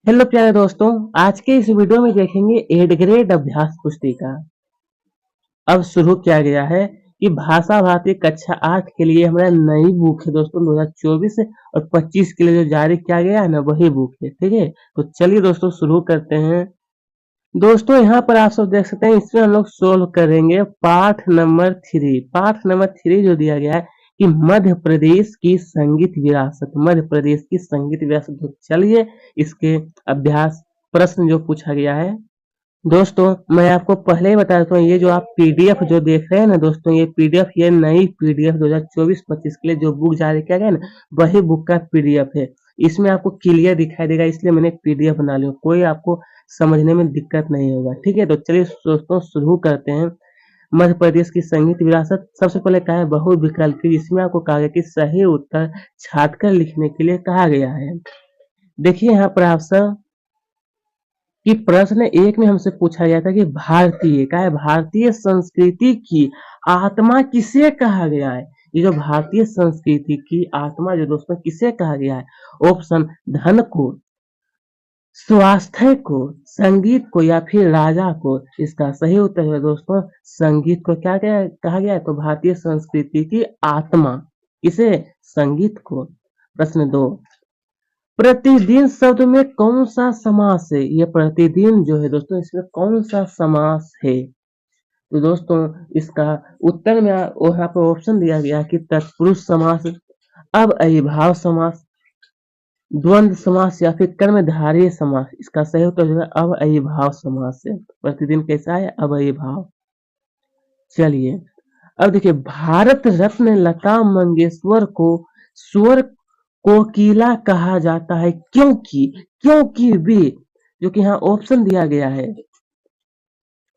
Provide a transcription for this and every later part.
Hello प्यारे दोस्तों। आज के इस वीडियो में देखेंगे 8 ग्रेड अभ्यास पुस्तिका। अब शुरू किया गया है कि भाषा भारती कक्षा 8 के लिए हमारा नई बुक है दोस्तों 2024 और 25 के लिए जो जारी किया गया है ना वही बुक है। ठीक है, तो चलिए दोस्तों शुरू करते हैं। दोस्तों यहाँ पर आप सब देख सकते हैं, इसमें हम लोग सोल्व करेंगे पाठ नंबर 3 जो दिया गया है कि मध्य प्रदेश की संगीत विरासत। मध्य प्रदेश की संगीत विरासत। तो चलिए इसके अभ्यास प्रश्न जो पूछा गया है। दोस्तों मैं आपको पहले ही बता देता हूँ, ये जो आप पीडीएफ जो देख रहे हैं ना दोस्तों, ये पीडीएफ, ये नई पीडीएफ 2024-25 के लिए जो बुक जारी किया गया है ना वही बुक का पीडीएफ है। इसमें आपको क्लियर दिखाई देगा, इसलिए मैंने पीडीएफ बना लिया, कोई आपको समझने में दिक्कत नहीं होगा। ठीक है, तो चलिए दोस्तों शुरू करते हैं। मध्य प्रदेश की संगीत विरासत। सबसे पहले कहा है बहुविकल्पी, जिसमें आपको कहा गया कि सही उत्तर छांटकर लिखने के लिए कहा गया है। देखिए यहाँ पर आप सब कि प्रश्न एक में हमसे पूछा गया था कि भारतीय संस्कृति की आत्मा किसे कहा गया है। ये जो भारतीय संस्कृति की आत्मा जो दोस्तों किसे कहा गया है। ऑप्शन धन को, स्वास्थ्य को, संगीत को या फिर राजा को। इसका सही उत्तर है दोस्तों संगीत को। कहा गया है तो भारतीय संस्कृति की आत्मा किसे, संगीत को। प्रश्न 2, प्रतिदिन शब्द में कौन सा समास है। ये प्रतिदिन जो है दोस्तों इसमें कौन सा समास है। तो दोस्तों इसका उत्तर में यहाँ पर ऑप्शन दिया गया कि तत्पुरुष समास, अब अविभाव समास, द्वंद्व समास या फिर कर्मधारय समास। इसका सही उत्तर जो है अब अविभाव समास है। प्रतिदिन कैसा है, अब अविभाव। चलिए अब देखिए, भारत रत्न लता मंगेशकर को स्वर कोकिला कहा जाता है क्योंकि वे, जो कि यहाँ ऑप्शन दिया गया है।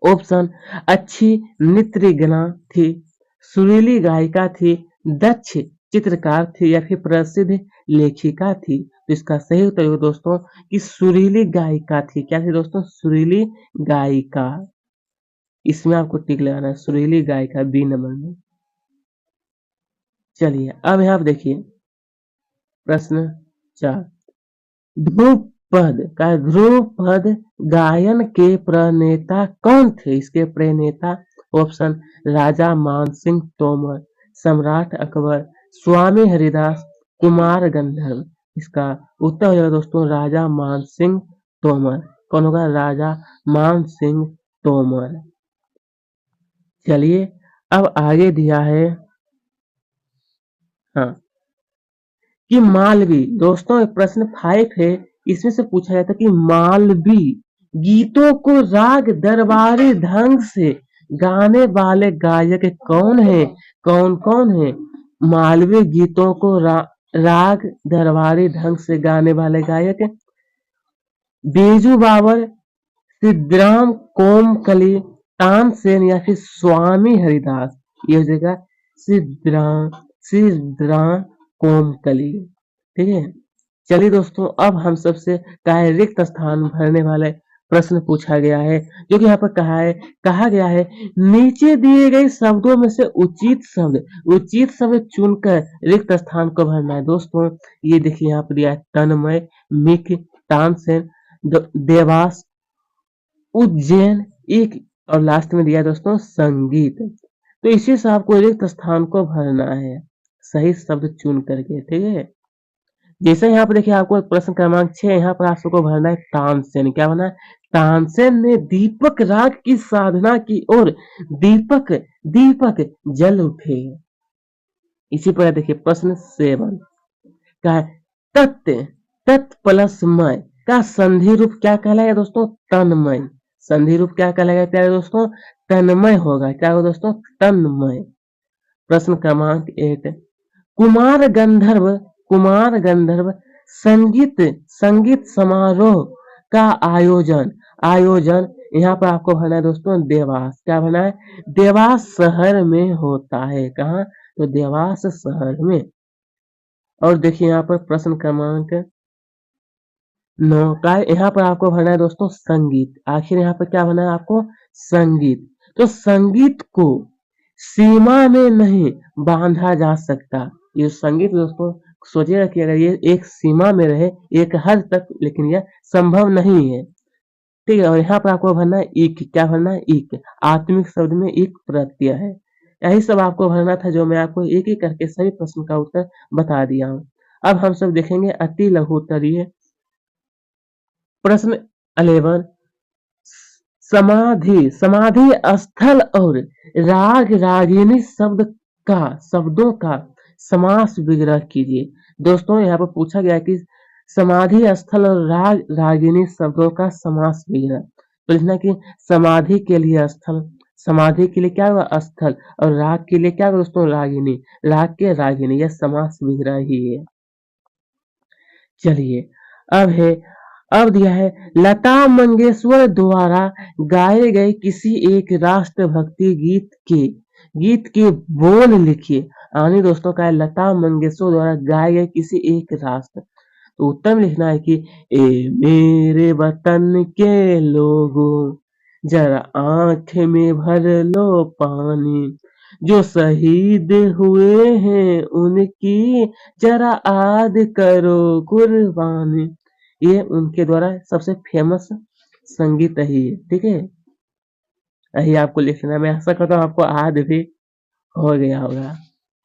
ऑप्शन, अच्छी नृत्यज्ञा थी, सुरीली गायिका थी, दक्ष चित्रकार थी या फिर प्रसिद्ध लेखिका थी। तो इसका सही उत्तर है दोस्तों कि सुरीली गायिका थी। क्या थी दोस्तों, सुरीली गायिका। इसमें आपको टिक लगाना है, सुरीली गायिका, बी नंबर में। चलिए अब यहाँ आप देखिए प्रश्न 4, ध्रुपद गायन के प्रणेता कौन थे। इसके प्रणेता ऑप्शन, राजा मान सिंह तोमर, सम्राट अकबर, स्वामी हरिदास, कुमार गंधर्व। इसका उत्तर हो जाएगा दोस्तों राजा मान सिंह तोमर। कौन होगा, राजा मान सिंह तोमर। चलिए अब आगे दिया है, हाँ, कि मालवी। दोस्तों प्रश्न 5 है, इसमें से पूछा जाता है कि मालवी गीतों को राग दरबारी ढंग से गाने वाले गायक कौन है। कौन कौन है मालवी गीतों को राग दरबारी ढंग से गाने वाले गायक। बेजू बाबर, सिद्धराम कोमकली, तानसेन या फिर स्वामी हरिदास। ये हो जाएगा सिद्धराम सिद्धराम कोमकली। ठीक है, चलिए दोस्तों अब हम सबसे रिक्त स्थान भरने वाले प्रश्न पूछा गया है, जो कि यहाँ पर कहा गया है नीचे दिए गए शब्दों में से उचित शब्द चुनकर रिक्त स्थान को भरना है। दोस्तों ये देखिए यहाँ पर दिया है तन्मय, मिक, तानसेन, देवास, उज्जैन, एक और लास्ट में दिया है दोस्तों संगीत। तो इसी से आपको रिक्त स्थान को भरना है सही शब्द चुन करके। ठीक है, जैसे यहाँ पर देखिए आपको प्रश्न क्रमांक 6, यहाँ पर आप सबको भरना है तानसेन। क्या भरना है, तानसेन ने दीपक राग की साधना की और दीपक दीपक जल उठे। इसी पर देखिए प्रश्न 7 का है तत् प्लस मय का संधि रूप क्या कहलाएगा दोस्तों, तन्मय। संधि रूप क्या कहलाएगा प्यारे दोस्तों, तन्मय होगा। क्या होगा दोस्तों, तन्मय। प्रश्न क्रमांक 8, कुमार गंधर्व संगीत समारोह का आयोजन यहाँ पर आपको भरना है दोस्तों देवास। क्या भरना है, देवास शहर में होता है। कहाँ, तो देवास शहर में। और देखिए यहाँ पर प्रश्न क्रमांक 9 का यहाँ पर आपको भरना है दोस्तों संगीत। आखिर यहाँ पर क्या भरना है आपको, संगीत। तो संगीत को सीमा में नहीं बांधा जा सकता। ये संगीत दोस्तों सोचिएगा कि अगर ये एक सीमा में रहे, एक हद तक, लेकिन यह संभव नहीं है। ठीक है, और यहाँ पर आपको भरना है इक। क्या भरना है? इक। आत्मिक शब्द में इक प्रत्यय है। यही सब आपको भरना था, जो मैं आपको एक एक करके सभी प्रश्न का उत्तर बता दिया हूँ। अब हम सब देखेंगे अति लघु उत्तरीय प्रश्न 11। समाधि, समाधि स्थल और राग रागिनी शब्दों का समास विग्रह कीजिए। दोस्तों यहाँ पर पूछा गया कि समाधि स्थल और राग रागिनी शब्दों का समास विग्रह। तो लिखना कि समाधि के लिए स्थल, समाधि के लिए क्या हुआ? स्थल, और राग के लिए क्या हुआ दोस्तों? रागिनी, राग के रागिनी, यह समास विग्रह ही है। चलिए अब दिया है लता मंगेशकर द्वारा गाए गए किसी एक राष्ट्रभक्ति गीत के बोल लिखिए। आने दोस्तों का है लता मंगेशकर द्वारा गाए गए किसी एक राष्ट्र। तो उत्तर में लिखना है कि ए मेरे वतन के लोगों, जरा आंख में भर लो पानी, जो शहीद हुए हैं उनकी जरा याद करो कुर्बानी। ये उनके द्वारा सबसे फेमस संगीत ही है। ठीक है, यही आपको लिखना है। मैं आशा करता हूँ आपको याद भी हो गया होगा।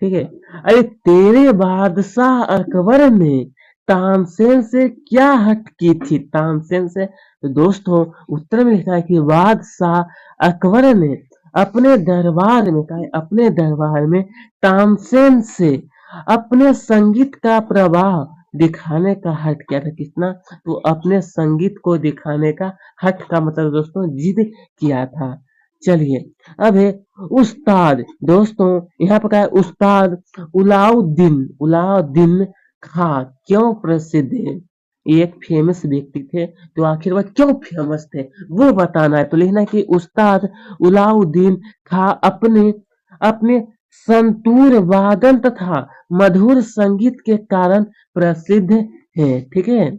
ठीक है, अरे तेरे बादशाह अकबर ने तानसेन से क्या हट की थी? तानसेन से, तो दोस्तों उत्तर में लिखा है कि बादशाह अकबर ने अपने दरबार में, कहा अपने दरबार में तानसेन से अपने संगीत का प्रभाव दिखाने का हट किया था। कितना? तो अपने संगीत को दिखाने का हट का मतलब दोस्तों जिद किया था। चलिए अब है उस्ताद। दोस्तों यहाँ पर क्या है? उस्ताद उलाउद्दीन खां क्यों प्रसिद्ध है? ये एक फेमस व्यक्ति थे, तो आखिर वह क्यों फेमस थे वो बताना है। तो लिखना है कि उस्ताद उलाउद्दीन खां अपने संतूर वादन तथा मधुर संगीत के कारण प्रसिद्ध है। ठीक है,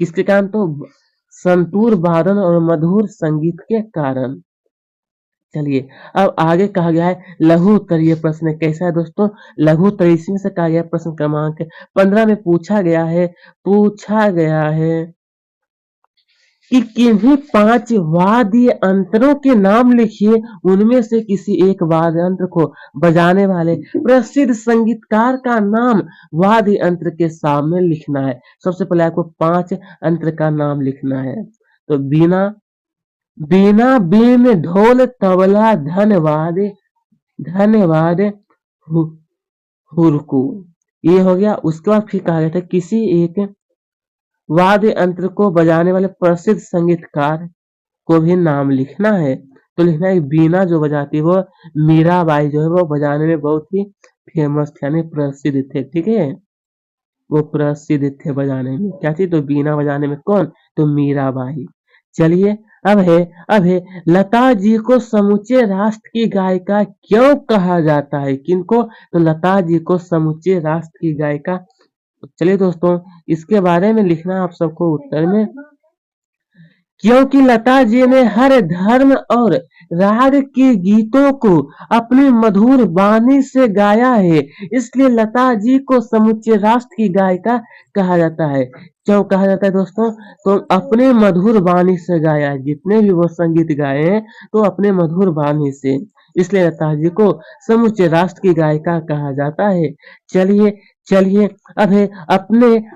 किसके कारण? तो संतूर वादन और मधुर संगीत के कारण। चलिए अब आगे कहा गया है लघु उत्तरीय प्रश्न कैसा है दोस्तों? लघु उत्तरीय इसमें से कहा गया प्रश्न क्रमांक 15 में पूछा गया है कि किन्हीं 5 वाद्य यंत्रों के नाम लिखिए। उनमें से किसी एक वाद्य यंत्र को बजाने वाले प्रसिद्ध संगीतकार का नाम वाद्य यंत्र के सामने लिखना है। सबसे पहले आपको 5 यंत्र का नाम लिखना है। तो बीना, बीन, ढोल, तबला, धन्यवाद, हुरकू, ये हो गया। उसके बाद फिर कहा गया था किसी एक वाद्य यंत्र को बजाने वाले प्रसिद्ध संगीतकार को भी नाम लिखना है। तो लिखना है बीना जो बजाती है वो मीराबाई जो है वो बजाने में बहुत ही फेमस थे, यानी प्रसिद्ध थे। ठीक है, वो प्रसिद्ध थे बजाने में। क्या थी? तो बीना बजाने में कौन? तो मीराबाई। चलिए अब है लता जी को समूचे राष्ट्र की गायिका क्यों कहा जाता है? किनको? तो लता जी को समूचे राष्ट्र की गायिका। चलिए दोस्तों इसके बारे में लिखना आप सबको उत्तर में, क्योंकि लता जी ने हर धर्म और राग के गीतों को अपनी मधुर वाणी से गाया है, इसलिए लता जी को समूचे राष्ट्र की गायिका कहा जाता है। क्यों कहा जाता है दोस्तों? तो अपने मधुर वाणी से गाया है, जितने भी वो संगीत गाए हैं तो अपने मधुर वाणी से, इसलिए लता जी को समूचे राष्ट्र की गायिका कहा जाता है। चलिए अब है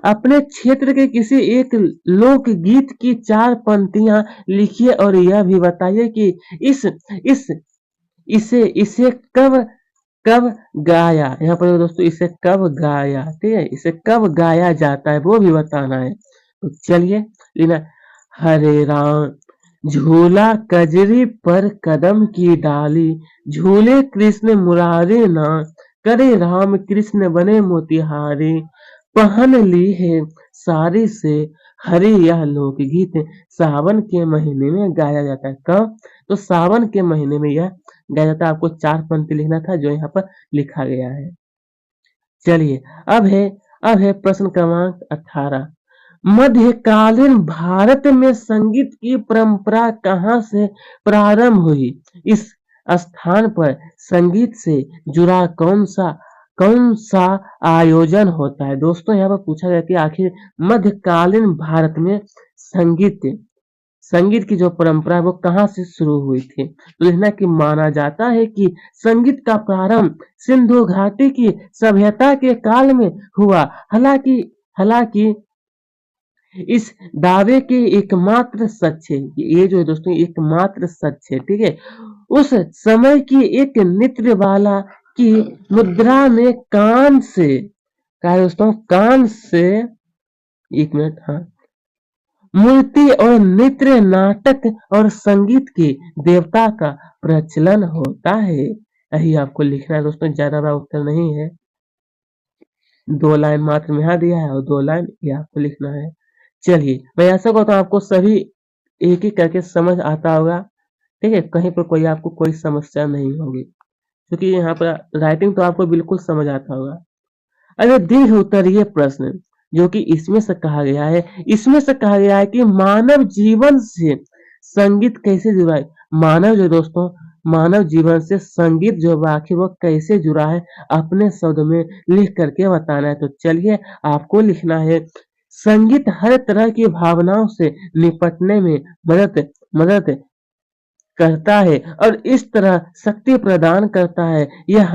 अपने क्षेत्र के किसी एक लोकगीत की 4 पंक्तियां लिखिए और यह भी बताइए कि इसे कब गाया। यहाँ पर दोस्तों इसे कब गाया, ठीक है, इसे कब गाया जाता है वो भी बताना है। तो चलिए लेना, हरे राम झूला कजरी पर कदम की डाली, झूले कृष्ण मुरारे नाथ, करे राम कृष्ण बने मोतिहारी, पहन ली है साड़ी से हरी। यह लोकगीत सावन के महीने में गाया जाता है। कब? तो सावन के महीने में यह गाया जाता है। आपको 4 पंक्ति लिखना था जो यहाँ पर लिखा गया है। चलिए अब है प्रश्न क्रमांक 18। मध्यकालीन भारत में संगीत की परंपरा कहाँ से प्रारंभ हुई? इस स्थान पर संगीत से जुड़ा कौन सा आयोजन होता है? दोस्तों यहाँ पर पूछा गया कि आखिर मध्यकालीन भारत में संगीत संगीत की जो परंपरा है वो कहाँ से शुरू हुई थी? तो लिखना है कि माना जाता है कि संगीत का प्रारंभ सिंधु घाटी की सभ्यता के काल में हुआ। हालांकि हालांकि इस दावे के एकमात्र सच है, ये जो है दोस्तों एकमात्र सच है, ठीक है। उस समय की एक नृत्य वाला की मुद्रा में कान से, क्या है दोस्तों, कान से, एक मिनट, हाँ, मूर्ति और नृत्य नाटक और संगीत के देवता का प्रचलन होता है। यही आपको लिखना है दोस्तों, ज्यादा बड़ा उत्तर नहीं है, 2 लाइन मात्र में यहाँ दिया है और 2 लाइन ये आपको लिखना है। चलिए मैं ऐसा करता हूँ, आपको सभी एक एक करके समझ आता होगा, ठीक है, कहीं पर कोई आपको कोई समस्या नहीं होगी, क्योंकि यहाँ पर राइटिंग तो आपको बिल्कुल समझ आता होगा। अरे दीर्घ उत्तरीय प्रश्न जो कि इसमें से कहा गया है, इसमें से कहा गया है कि मानव जीवन से संगीत कैसे जुड़ा है? मानव जो दोस्तों, मानव जीवन से संगीत जो आखिर वो कैसे जुड़ा है, अपने शब्द में लिख करके बताना है। तो चलिए आपको लिखना है, संगीत हर तरह की भावनाओं से निपटने में मदद मदद करता है और इस तरह शक्ति प्रदान करता है। यह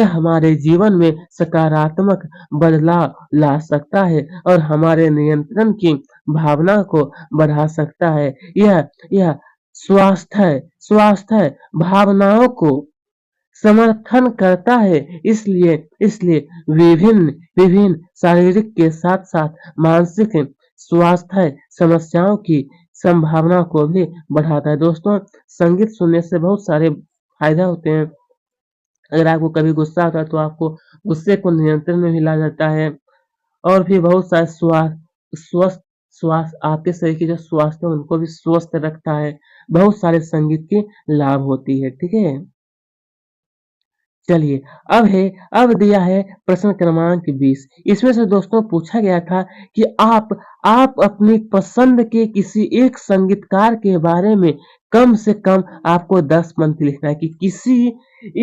हमारे जीवन में सकारात्मक बदलाव ला सकता है और हमारे नियंत्रण की भावना को बढ़ा सकता है। यह स्वास्थ्य भावनाओं को समर्थन करता है। इसलिए इसलिए विभिन्न विभिन्न शारीरिक के साथ साथ मानसिक स्वास्थ्य समस्याओं की संभावना को भी बढ़ाता है। दोस्तों संगीत सुनने से बहुत सारे फायदा होते हैं। अगर आपको कभी गुस्सा आता है तो आपको गुस्से को नियंत्रण में भी ला जाता है, और भी बहुत सारे स्वस्थ स्वास्थ्य, आपके शरीर की जो स्वास्थ्य है उनको भी स्वस्थ रखता है। बहुत सारे संगीत के लाभ होती है, ठीक है। चलिए अब दिया है प्रश्न क्रमांक 20। इसमें से दोस्तों पूछा गया था कि आप अपनी पसंद के किसी एक संगीतकार के बारे में कम से कम आपको 10 पंक्ति लिखना है, कि किसी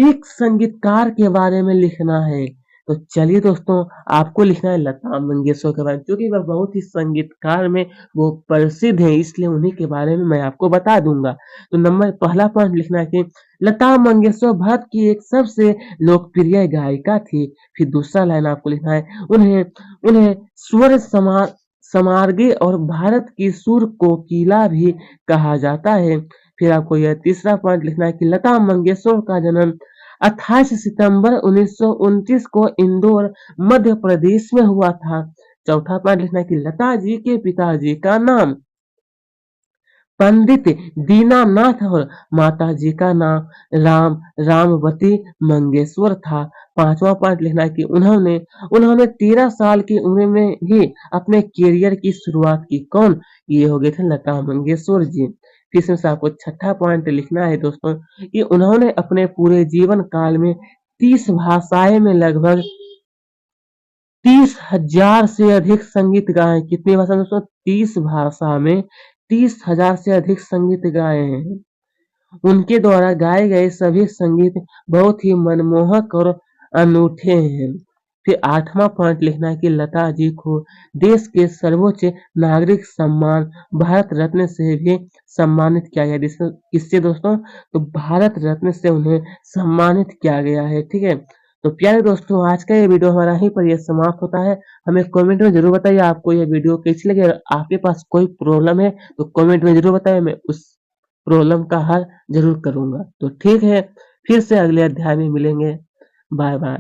एक संगीतकार के बारे में लिखना है। तो चलिए दोस्तों आपको लिखना है लता मंगेशकर के बारे में, क्योंकि वह बहुत ही संगीतकार में वो प्रसिद्ध है, इसलिए उन्हीं के बारे में मैं आपको बता दूंगा। तो नंबर पहला पॉइंट लिखना है कि लता मंगेशकर भारत की एक सबसे लोकप्रिय गायिका थी। फिर दूसरा लाइन आपको लिखना है, उन्हें उन्हें स्वर समार्गी और भारत की सुर कोकिला भी कहा जाता है। फिर आपको यह तीसरा पॉइंट लिखना है कि लता मंगेशकर का जन्म 28 सितंबर 1929 को इंदौर मध्य प्रदेश में हुआ था। चौथा पॉइंट लिखना है कि लता जी के पिताजी का नाम पंडित दीनानाथ और माता जी का नाम रामवती मंगेशकर था। पांचवा पॉइंट लिखना है कि उन्होंने उन्होंने 13 साल की उम्र में ही अपने करियर की शुरुआत की। कौन? ये हो गए थे लता मंगेशकर जी। फिर इसमें से आपको छठा पॉइंट लिखना है दोस्तों कि उन्होंने अपने पूरे जीवन काल में 30 भाषाएं में लगभग 30,000 से अधिक संगीत गाए। कितनी भाषा में दोस्तों? 30 भाषा में 30,000 से अधिक संगीत गाए हैं। उनके द्वारा गाए गए सभी संगीत बहुत ही मनमोहक और अनूठे हैं। फिर आठवां पॉइंट लिखना है कि लता जी को देश के सर्वोच्च नागरिक सम्मान भारत रत्न से भी सम्मानित किया गया। किससे दोस्तों? तो भारत रत्न से उन्हें सम्मानित किया गया है, ठीक है। तो प्यारे दोस्तों आज का ये वीडियो हमारा यहीं पर ये समाप्त होता है। हमें कमेंट में जरूर बताइए आपको ये वीडियो कैसी लगी। अगर आपके पास कोई प्रॉब्लम है तो कमेंट में जरूर बताइए, मैं उस प्रॉब्लम का हल जरूर करूंगा। तो ठीक है, फिर से अगले अध्याय में मिलेंगे। Bye bye.